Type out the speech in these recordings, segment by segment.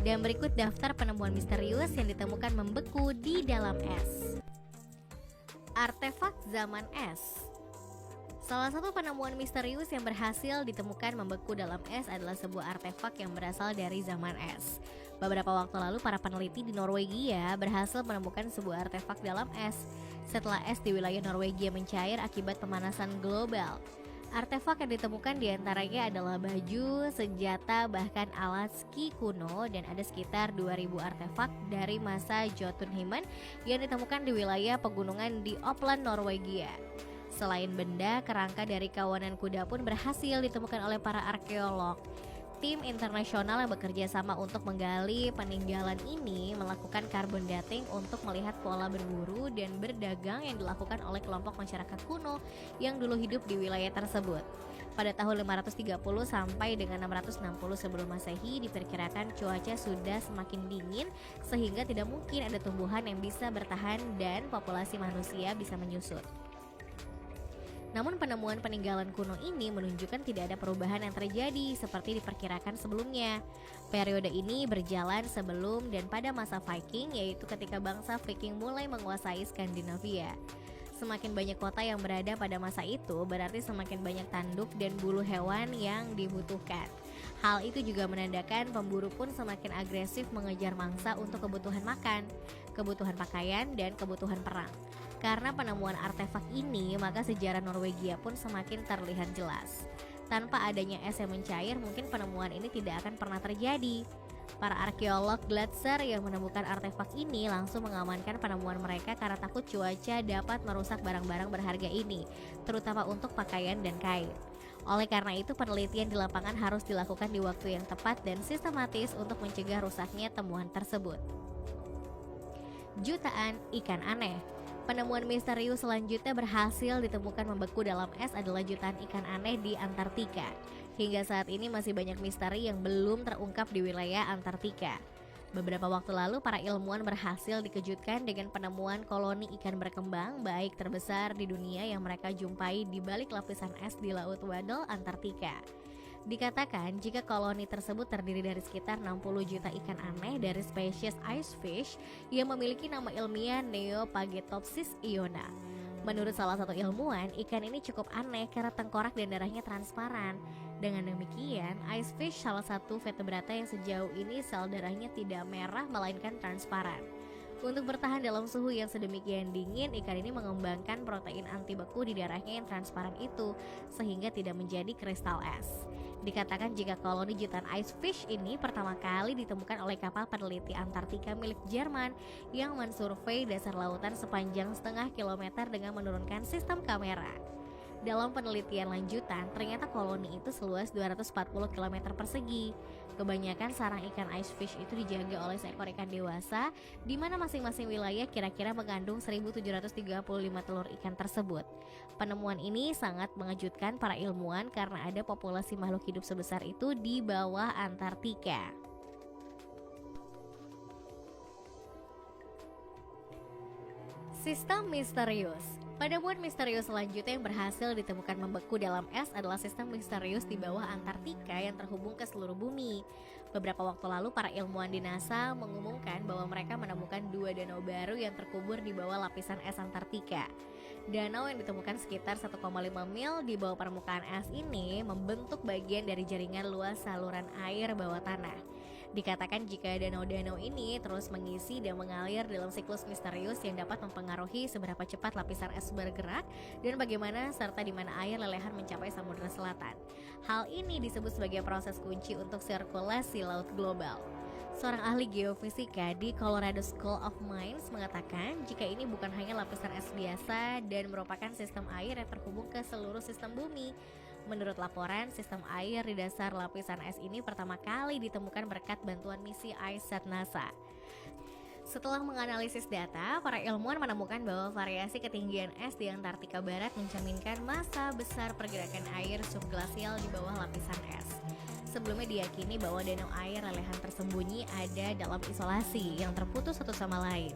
Dan berikut daftar penemuan misterius yang ditemukan membeku di dalam es. Artefak zaman es. Salah satu penemuan misterius yang berhasil ditemukan membeku dalam es adalah sebuah artefak yang berasal dari zaman es. Beberapa waktu lalu para peneliti di Norwegia berhasil menemukan sebuah artefak dalam es setelah es di wilayah Norwegia mencair akibat pemanasan global. Artefak yang ditemukan diantaranya adalah baju, senjata, bahkan alat ski kuno, dan ada sekitar 2000 artefak dari masa Jotunheimen yang ditemukan di wilayah pegunungan di Uppland, Norwegia. Selain benda, kerangka dari kawanan kuda pun berhasil ditemukan oleh para arkeolog. Tim internasional yang bekerja sama untuk menggali peninggalan ini melakukan carbon dating untuk melihat pola berburu dan berdagang yang dilakukan oleh kelompok masyarakat kuno yang dulu hidup di wilayah tersebut. Pada tahun 530 sampai dengan 660 sebelum Masehi diperkirakan cuaca sudah semakin dingin sehingga tidak mungkin ada tumbuhan yang bisa bertahan dan populasi manusia bisa menyusut. Namun penemuan peninggalan kuno ini menunjukkan tidak ada perubahan yang terjadi seperti diperkirakan sebelumnya. Periode ini berjalan sebelum dan pada masa Viking, yaitu ketika bangsa Viking mulai menguasai Skandinavia. Semakin banyak kota yang berada pada masa itu, berarti semakin banyak tanduk dan bulu hewan yang dibutuhkan. Hal itu juga menandakan pemburu pun semakin agresif mengejar mangsa untuk kebutuhan makan, kebutuhan pakaian, dan kebutuhan perang. Karena penemuan artefak ini, maka sejarah Norwegia pun semakin terlihat jelas. Tanpa adanya es yang mencair, mungkin penemuan ini tidak akan pernah terjadi. Para arkeolog Glatzer yang menemukan artefak ini langsung mengamankan penemuan mereka karena takut cuaca dapat merusak barang-barang berharga ini, terutama untuk pakaian dan kain. Oleh karena itu, penelitian di lapangan harus dilakukan di waktu yang tepat dan sistematis untuk mencegah rusaknya temuan tersebut. Jutaan ikan aneh. Penemuan misterius selanjutnya berhasil ditemukan membeku dalam es adalah jutaan ikan aneh di Antartika. Hingga saat ini masih banyak misteri yang belum terungkap di wilayah Antartika. Beberapa waktu lalu para ilmuwan berhasil dikejutkan dengan penemuan koloni ikan berkembang baik terbesar di dunia yang mereka jumpai di balik lapisan es di Laut Weddell, Antartika. Dikatakan jika koloni tersebut terdiri dari sekitar 60 juta ikan aneh dari spesies ice fish yang memiliki nama ilmiah Neopagetopsis iona. Menurut salah satu ilmuwan, ikan ini cukup aneh karena tengkorak dan darahnya transparan. Dengan demikian, ice fish salah satu vertebrata yang sejauh ini sel darahnya tidak merah melainkan transparan. Untuk bertahan dalam suhu yang sedemikian dingin, ikan ini mengembangkan protein anti beku di darahnya yang transparan itu, sehingga tidak menjadi kristal es. Dikatakan jika koloni jutaan ice fish ini pertama kali ditemukan oleh kapal peneliti Antartika milik Jerman yang mensurvei dasar lautan sepanjang setengah kilometer dengan menurunkan sistem kamera. Dalam penelitian lanjutan, ternyata koloni itu seluas 240 km persegi. Kebanyakan sarang ikan ice fish itu dijaga oleh seekor ikan dewasa, di mana masing-masing wilayah kira-kira mengandung 1.735 telur ikan tersebut. Penemuan ini sangat mengejutkan para ilmuwan karena ada populasi makhluk hidup sebesar itu di bawah Antartika. Sistem misterius. Penemuan misterius selanjutnya yang berhasil ditemukan membeku dalam es adalah sistem misterius di bawah Antartika yang terhubung ke seluruh bumi. Beberapa waktu lalu para ilmuwan di NASA mengumumkan bahwa mereka menemukan 2 danau baru yang terkubur di bawah lapisan es Antartika. Danau yang ditemukan sekitar 1,5 mil di bawah permukaan es ini membentuk bagian dari jaringan luas saluran air bawah tanah. Dikatakan jika danau-danau ini terus mengisi dan mengalir dalam siklus misterius yang dapat mempengaruhi seberapa cepat lapisan es bergerak dan bagaimana serta di mana air lelehan mencapai Samudra Selatan. Hal ini disebut sebagai proses kunci untuk sirkulasi laut global. Seorang ahli geofisika di Colorado School of Mines mengatakan jika ini bukan hanya lapisan es biasa dan merupakan sistem air yang terhubung ke seluruh sistem bumi. Menurut laporan, sistem air di dasar lapisan es ini pertama kali ditemukan berkat bantuan misi ICESat NASA. Setelah menganalisis data, para ilmuwan menemukan bahwa variasi ketinggian es di Antartika Barat mencerminkan masa besar pergerakan air subglasial di bawah lapisan es. Sebelumnya diyakini bahwa danau air lelehan tersembunyi ada dalam isolasi yang terputus satu sama lain.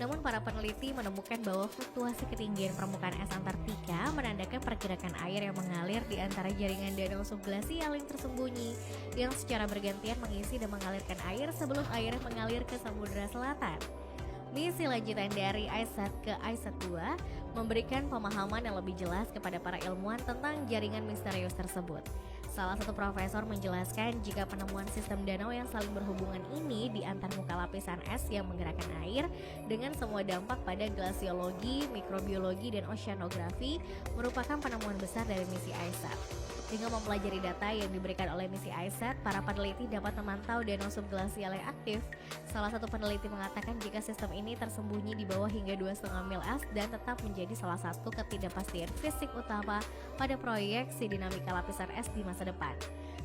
Namun para peneliti menemukan bahwa fluktuasi ketinggian permukaan es Antartika menandakan pergerakan air yang mengalir di antara jaringan danau subglasial yang tersembunyi, yang secara bergantian mengisi dan mengalirkan air sebelum airnya mengalir ke Samudra Selatan. Misi lanjutan dari ICESat ke ICESat-2 memberikan pemahaman yang lebih jelas kepada para ilmuwan tentang jaringan misterius tersebut. Salah satu profesor menjelaskan jika penemuan sistem danau yang saling berhubungan ini di antar muka lapisan es yang menggerakkan air dengan semua dampak pada glasiologi, mikrobiologi, dan oceanografi merupakan penemuan besar dari misi ICESat. Dengan mempelajari data yang diberikan oleh misi ICESat, para peneliti dapat memantau danau subglasial yang aktif. Salah satu peneliti mengatakan jika sistem ini tersembunyi di bawah hingga 2,5 mil es dan tetap menjadi salah satu ketidakpastian fisik utama pada proyeksi dinamika lapisan es di masa depan.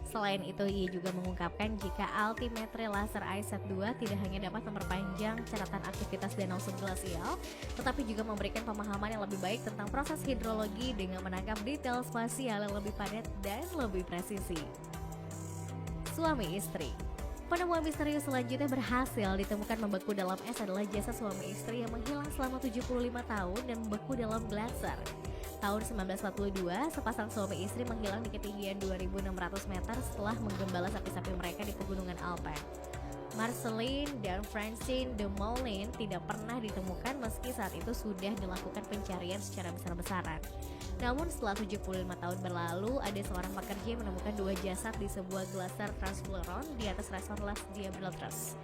Selain itu, ia juga mengungkapkan jika altimetri laser ICESat-2 tidak hanya dapat memperpanjang catatan aktivitas danau subglasial, tetapi juga memberikan pemahaman yang lebih baik tentang proses hidrologi dengan menangkap detail spasial yang lebih padat dan lebih presisi. Suami istri. Penemuan misterius selanjutnya berhasil ditemukan membeku dalam es adalah jasad suami istri yang menghilang selama 75 tahun dan membeku dalam gletser. Tahun 1942, sepasang suami istri menghilang di ketinggian 2.600 meter setelah menggembala sapi-sapi mereka di pegunungan Alpen. Marceline dan Francine de Moulin tidak pernah ditemukan meski saat itu sudah dilakukan pencarian secara besar-besaran. Namun setelah 75 tahun berlalu, ada seorang pekerja yang menemukan 2 jasad di sebuah gletser Transfloron di atas restoran Las Diablotres.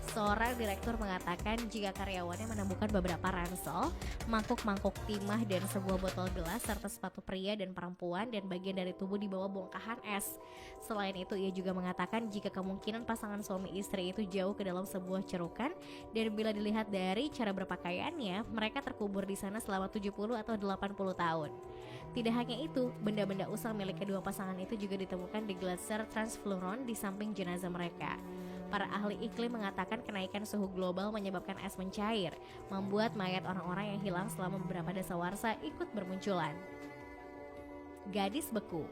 Seorang direktur mengatakan jika karyawannya menemukan beberapa ransel, mangkuk-mangkuk timah dan sebuah botol gelas serta sepatu pria dan perempuan dan bagian dari tubuh di bawah bongkahan es. Selain itu, ia juga mengatakan jika kemungkinan pasangan suami istri itu jauh ke dalam sebuah cerukan dan bila dilihat dari cara berpakaiannya, mereka terkubur di sana selama 70 atau 80 tahun. Tidak hanya itu, benda-benda usang milik kedua pasangan itu juga ditemukan di gletser Transfloron di samping jenazah mereka. Para ahli iklim mengatakan kenaikan suhu global menyebabkan es mencair, membuat mayat orang-orang yang hilang selama beberapa dasawarsa ikut bermunculan. Gadis beku.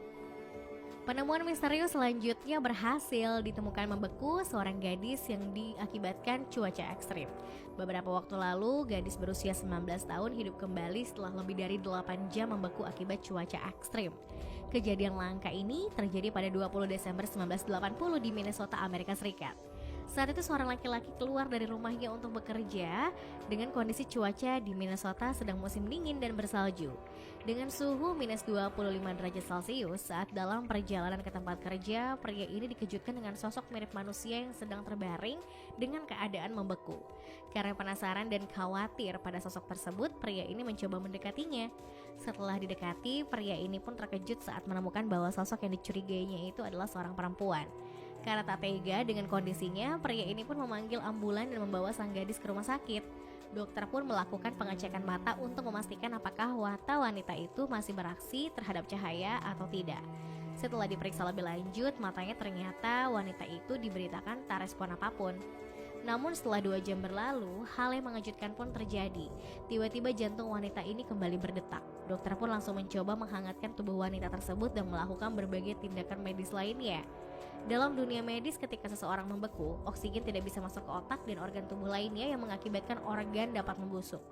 Penemuan misterius selanjutnya berhasil ditemukan membeku seorang gadis yang diakibatkan cuaca ekstrim. Beberapa waktu lalu, gadis berusia 19 tahun hidup kembali setelah lebih dari 8 jam membeku akibat cuaca ekstrim. Kejadian langka ini terjadi pada 20 Desember 1980 di Minnesota, Amerika Serikat. Saat itu seorang laki-laki keluar dari rumahnya untuk bekerja dengan kondisi cuaca di Minnesota sedang musim dingin dan bersalju. Dengan suhu minus 25 derajat Celcius, saat dalam perjalanan ke tempat kerja, pria ini dikejutkan dengan sosok mirip manusia yang sedang terbaring dengan keadaan membeku. Karena penasaran dan khawatir pada sosok tersebut, pria ini mencoba mendekatinya. Setelah didekati, pria ini pun terkejut saat menemukan bahwa sosok yang dicurigainya itu adalah seorang perempuan. Karena tak tega dengan kondisinya, pria ini pun memanggil ambulan dan membawa sang gadis ke rumah sakit. Dokter pun melakukan pengecekan mata untuk memastikan apakah mata wanita itu masih beraksi terhadap cahaya atau tidak. Setelah diperiksa lebih lanjut, matanya ternyata wanita itu diberitakan tak respon apapun. Namun setelah 2 jam berlalu, hal yang mengejutkan pun terjadi. Tiba-tiba jantung wanita ini kembali berdetak. Dokter pun langsung mencoba menghangatkan tubuh wanita tersebut dan melakukan berbagai tindakan medis lainnya. Dalam dunia medis, ketika seseorang membeku, oksigen tidak bisa masuk ke otak dan organ tubuh lainnya yang mengakibatkan organ dapat membusuk.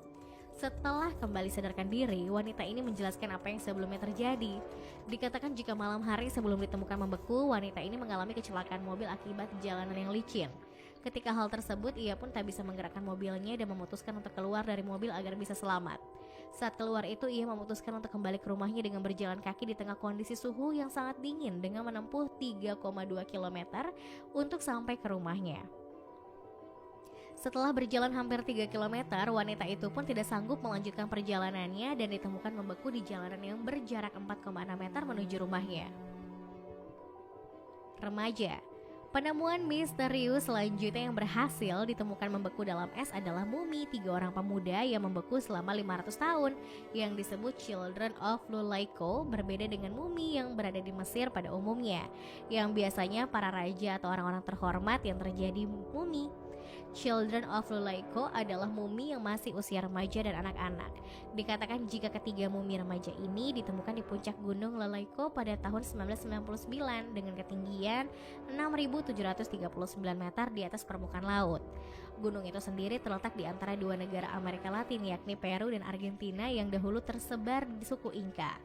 Setelah kembali sadarkan diri, wanita ini menjelaskan apa yang sebelumnya terjadi. Dikatakan jika malam hari sebelum ditemukan membeku, wanita ini mengalami kecelakaan mobil akibat jalanan yang licin. Ketika hal tersebut, ia pun tak bisa menggerakkan mobilnya dan memutuskan untuk keluar dari mobil agar bisa selamat. Saat keluar itu, ia memutuskan untuk kembali ke rumahnya dengan berjalan kaki di tengah kondisi suhu yang sangat dingin dengan menempuh 3,2 km untuk sampai ke rumahnya. Setelah berjalan hampir 3 km, wanita itu pun tidak sanggup melanjutkan perjalanannya dan ditemukan membeku di jalanan yang berjarak 4,6 meter menuju rumahnya. Remaja. Penemuan misterius selanjutnya yang berhasil ditemukan membeku dalam es adalah mumi 3 orang pemuda yang membeku selama 500 tahun yang disebut Children of Lulaiko, berbeda dengan mumi yang berada di Mesir pada umumnya, yang biasanya para raja atau orang-orang terhormat yang terjadi mumi. Children of Lulaiko adalah mumi yang masih usia remaja dan anak-anak. Dikatakan jika ketiga mumi remaja ini ditemukan di puncak gunung Lulaiko pada tahun 1999 dengan ketinggian 6.739 meter di atas permukaan laut. Gunung itu sendiri terletak di antara dua negara Amerika Latin yakni Peru dan Argentina yang dahulu tersebar di suku Inka.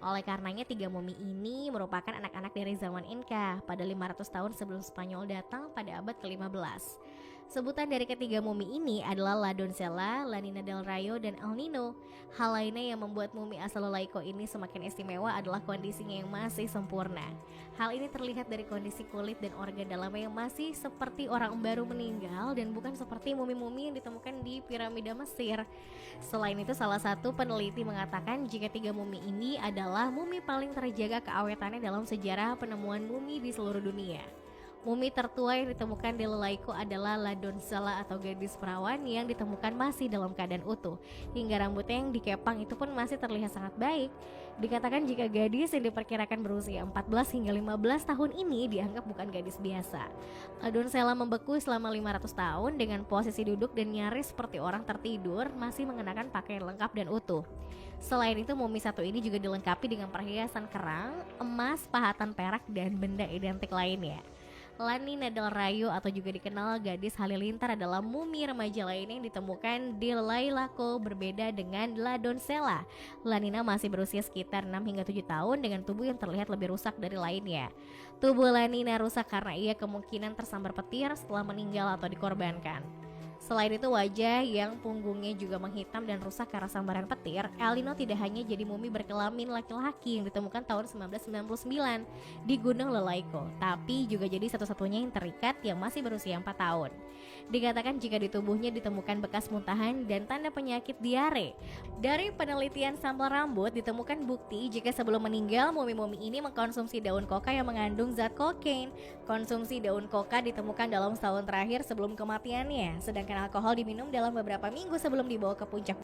Oleh karenanya tiga mumi ini merupakan anak-anak dari zaman Inka pada 500 tahun sebelum Spanyol datang pada abad ke-15. Sebutan dari ketiga mumi ini adalah La Doncella, La Nina del Rayo, dan El Nino. Hal lainnya yang membuat mumi asal Lulaiko ini semakin istimewa adalah kondisinya yang masih sempurna. Hal ini terlihat dari kondisi kulit dan organ dalamnya yang masih seperti orang baru meninggal dan bukan seperti mumi-mumi yang ditemukan di piramida Mesir. Selain itu, salah satu peneliti mengatakan jika tiga mumi ini adalah mumi paling terjaga keawetannya dalam sejarah penemuan mumi di seluruh dunia. Mumi tertua yang ditemukan di Lulaiko adalah La Doncella atau gadis perawan yang ditemukan masih dalam keadaan utuh. Hingga rambutnya yang dikepang itu pun masih terlihat sangat baik. Dikatakan jika gadis yang diperkirakan berusia 14 hingga 15 tahun ini dianggap bukan gadis biasa. La Doncella membeku selama 500 tahun dengan posisi duduk dan nyaris seperti orang tertidur, masih mengenakan pakaian lengkap dan utuh. Selain itu, mumi satu ini juga dilengkapi dengan perhiasan kerang, emas, pahatan perak, dan benda identik lainnya. La Nina del Rayo atau juga dikenal gadis halilintar adalah mumi remaja lainnya yang ditemukan di Lulaiko, berbeda dengan La Doncella. La Nina masih berusia sekitar 6 hingga 7 tahun dengan tubuh yang terlihat lebih rusak dari lainnya. Tubuh La Nina rusak karena ia kemungkinan tersambar petir setelah meninggal atau dikorbankan. Selain itu, wajah yang punggungnya juga menghitam dan rusak karena sambaran petir. El Nino tidak hanya jadi mumi berkelamin laki-laki yang ditemukan tahun 1999 di Gunung Lulaiko, tapi juga jadi satu-satunya yang terikat yang masih berusia 4 tahun. Dikatakan jika di tubuhnya ditemukan bekas muntahan dan tanda penyakit diare. Dari penelitian sampel rambut ditemukan bukti jika sebelum meninggal mumi-mumi ini mengkonsumsi daun koka yang mengandung zat kokain. Konsumsi daun koka ditemukan dalam setahun terakhir sebelum kematiannya, sedangkan alkohol diminum dalam beberapa minggu sebelum dibawa ke puncak.